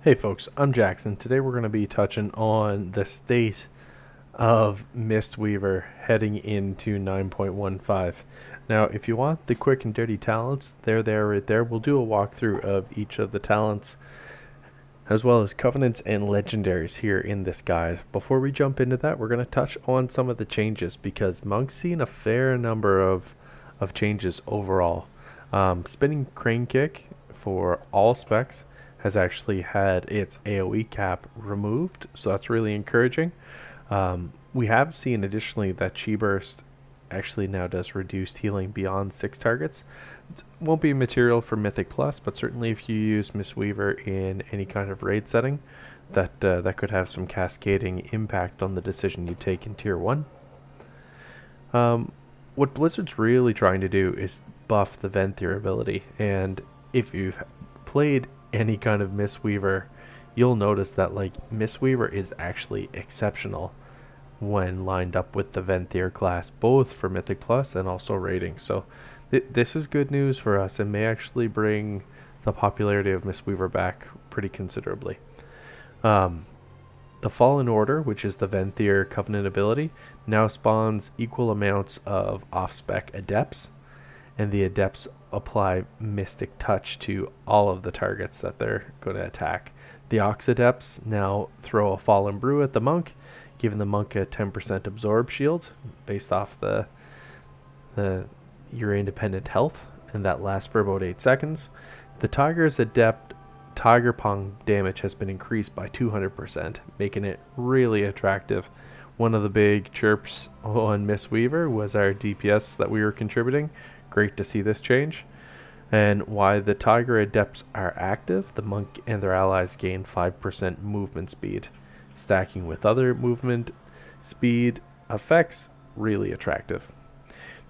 Hey folks, I'm Jaxsun. Today we're going to be touching on the state of Mistweaver heading into 9.1.5. Now, if you want the quick and dirty talents, they're there right there. We'll do a walkthrough of each of the talents, as well as Covenants and Legendaries here in this guide. Before we jump into that, we're going to touch on some of the changes, because Monk's seen a fair number of changes overall. Spinning Crane Kick for all specs has actually had its AoE cap removed, so that's really encouraging. We have seen additionally that Chi Burst actually now does reduced healing beyond 6 targets. It won't be material for Mythic Plus, but certainly if you use Mistweaver in any kind of raid setting, that could have some cascading impact on the decision you take in Tier 1. What Blizzard's really trying to do is buff the Venthyr ability, and if you've played any kind of Mistweaver, you'll notice that Mistweaver is actually exceptional when lined up with the Venthyr class, both for Mythic Plus and also raiding. So this is good news for us and may actually bring the popularity of Mistweaver back pretty considerably. The Fallen Order, which is the Venthyr Covenant ability, now spawns equal amounts of off-spec Adepts, and the Adepts apply Mystic Touch to all of the targets that they're going to attack. The Ox Adepts now throw a Fallen Brew at the Monk, giving the Monk a 10% absorb shield based off your independent health, and that lasts for about 8 seconds. The Tiger's Adept Tiger Pong damage has been increased by 200%, making it really attractive. One of the big chirps on Mistweaver was our DPS that we were contributing. Great to see this change. And why the Tiger Adepts are active, the Monk and their allies gain 5% movement speed. Stacking with other movement speed effects, really attractive.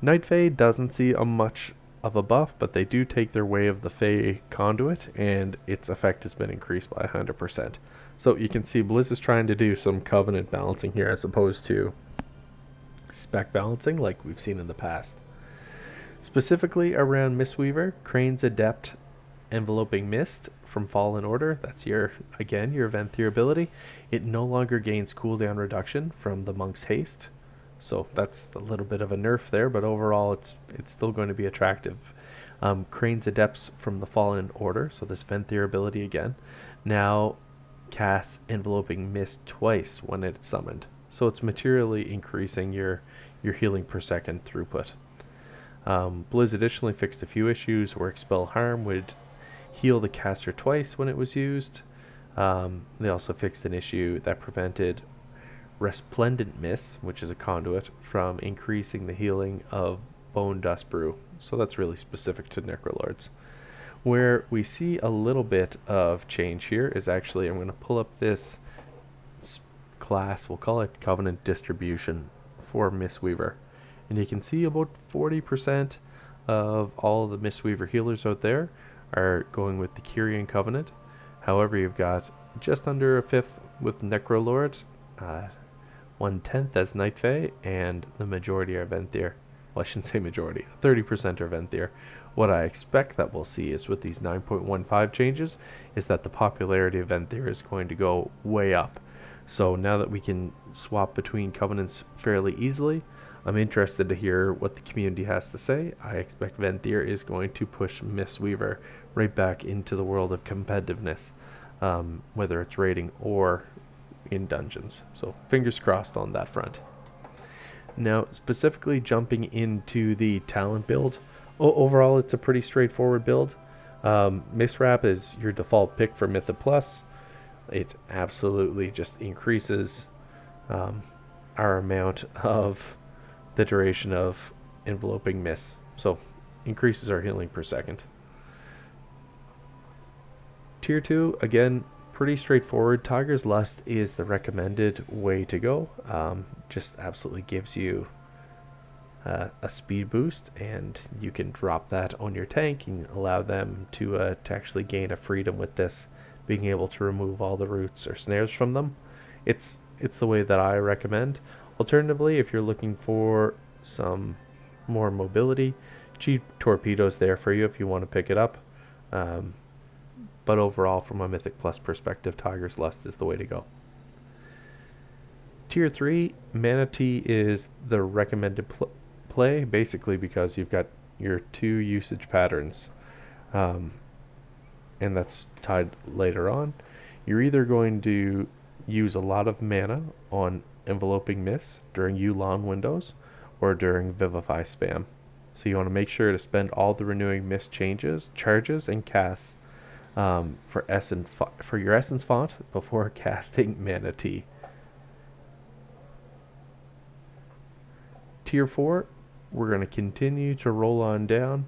Night Fae doesn't see much of a buff, but they do take their way of the Fae Conduit, and its effect has been increased by 100%. So you can see Blizz is trying to do some Covenant balancing here as opposed to spec balancing like we've seen in the past. Specifically around Mistweaver, Crane's Adept Enveloping Mist from Fallen Order, that's your Venthyr ability. It no longer gains cooldown reduction from the Monk's Haste, so that's a little bit of a nerf there, but overall it's still going to be attractive. Crane's Adepts from the Fallen Order, so this Venthyr ability again, now casts Enveloping Mist twice when it's summoned, so it's materially increasing your healing per second throughput. Blizz additionally fixed a few issues where Expel Harm would heal the caster twice when it was used. They also fixed an issue that prevented Resplendent Mist, which is a conduit, from increasing the healing of Bone Dust Brew. So that's really specific to Necrolords. Where we see a little bit of change here is actually, I'm going to pull up this class, we'll call it Covenant Distribution for Mistweaver. And you can see about 40% of all the Mistweaver healers out there are going with the Kyrian Covenant. However, you've got just under a fifth with Necrolords, 1/10 as Night Fae, and the majority are Venthyr. Well, I shouldn't say majority, 30% are Venthyr. What I expect that we'll see is with these 9.15 changes is that the popularity of Venthyr is going to go way up. So now that we can swap between Covenants fairly easily, I'm interested to hear what the community has to say. I expect Venthyr is going to push Mistweaver right back into the world of competitiveness, whether it's raiding or in dungeons. So fingers crossed on that front. Now, specifically jumping into the talent build, overall it's a pretty straightforward build. Mistwrap is your default pick for Mythic Plus. It absolutely just increases our amount of the duration of Enveloping Mist, so increases our healing per second. Tier 2, again, pretty straightforward. Tiger's Lust is the recommended way to go. Just absolutely gives you a speed boost, and you can drop that on your tank and allow them to actually gain a freedom with this, being able to remove all the roots or snares from them. It's the way that I recommend. Alternatively, if you're looking for some more mobility, cheap torpedoes there for you if you want to pick it up. but overall, from a Mythic Plus perspective, Tiger's Lust is the way to go. Tier 3, Mana Tea is the recommended play, basically because you've got your 2 usage patterns, and that's tied later on. You're either going to use a lot of mana on Enveloping Mist during Yu'lon windows or during Vivify spam. So you want to make sure to spend all the Renewing Mist charges and casts for your Essence Font before casting Mana Tea. Tier 4, we're going to continue to roll on down.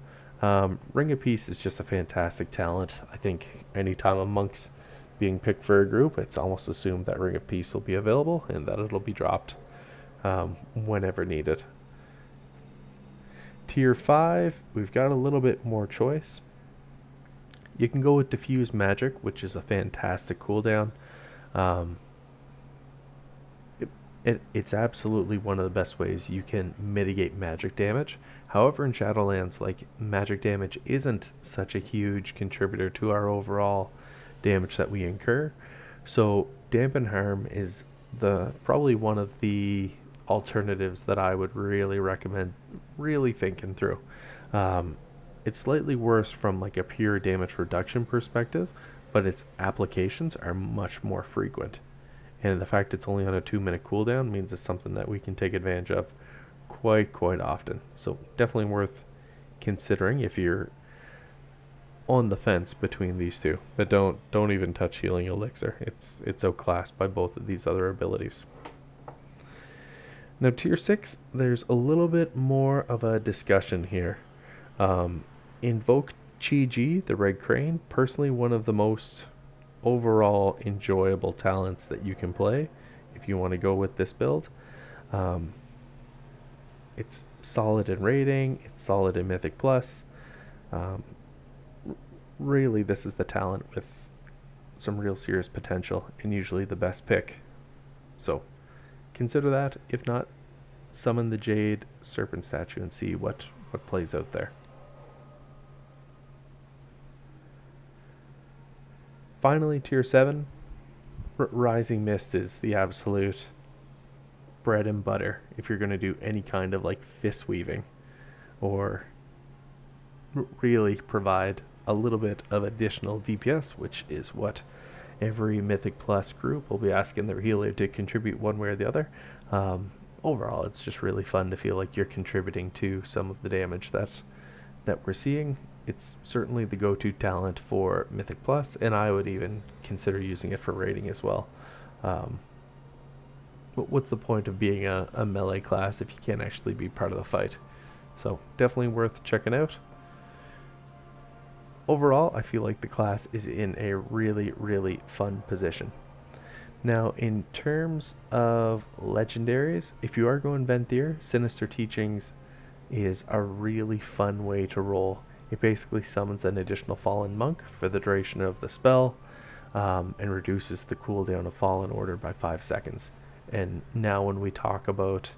Ring of Peace is just a fantastic talent. I think anytime a monk's being picked for a group, it's almost assumed that Ring of Peace will be available and that it'll be dropped whenever needed. Tier 5, we've got a little bit more choice. You can go with Diffuse Magic, which is a fantastic cooldown. It's absolutely one of the best ways you can mitigate magic damage. However, in Shadowlands, like, magic damage isn't such a huge contributor to our overall damage that we incur. So Dampen Harm is probably one of the alternatives that I would really recommend really thinking through. It's slightly worse from like a pure damage reduction perspective, but its applications are much more frequent. And the fact it's only on a 2-minute cooldown means it's something that we can take advantage of quite often. So definitely worth considering if you're on the fence between these two. But don't even touch Healing Elixir. It's outclassed by both of these other abilities. Now Tier 6, there's a little bit more of a discussion here. Invoke Chi-Ji, the Red Crane, personally one of the most overall enjoyable talents that you can play if you want to go with this build. It's solid in rating, it's solid in Mythic Plus. Really, this is the talent with some real serious potential and usually the best pick. So consider that. If not, summon the Jade Serpent statue and see what plays out there. Finally, Tier 7, Rising Mist is the absolute bread and butter if you're going to do any kind of like fist weaving or really provide a little bit of additional DPS, which is what every Mythic Plus group will be asking their healer to contribute one way or the other. Overall, it's just really fun to feel like you're contributing to some of the damage that we're seeing. It's certainly the go-to talent for Mythic Plus, and I would even consider using it for raiding as well. What's the point of being a melee class if you can't actually be part of the fight? So definitely worth checking out. Overall, I feel like the class is in a really fun position. Now, in terms of legendaries, if you are going Venthyr, Sinister Teachings is a really fun way to roll. It basically summons an additional Fallen Monk for the duration of the spell, and reduces the cooldown of Fallen Order by 5 seconds. And now when we talk about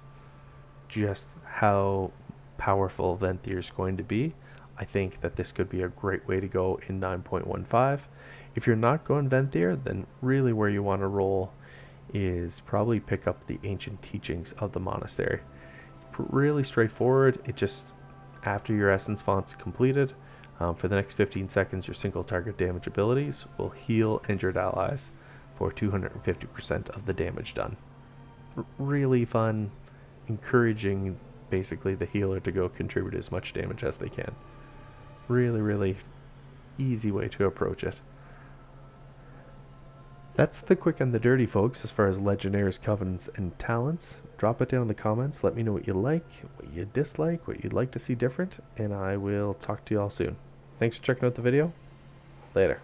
just how powerful Venthyr is going to be, I think that this could be a great way to go in 9.1.5. If you're not going Venthyr, then really where you want to roll is probably pick up the Ancient Teachings of the Monastery. Really straightforward. It just, after your Essence Font's completed, for the next 15 seconds, your single target damage abilities will heal injured allies for 250% of the damage done. Really fun, encouraging basically the healer to go contribute as much damage as they can. Really easy way to approach it. That's the quick and the dirty, folks, as far as Legendaries, Covenants, and Talents. Drop it down in the comments. Let me know what you like, what you dislike, what you'd like to see different, and I will talk to you all soon. Thanks for checking out the video. Later.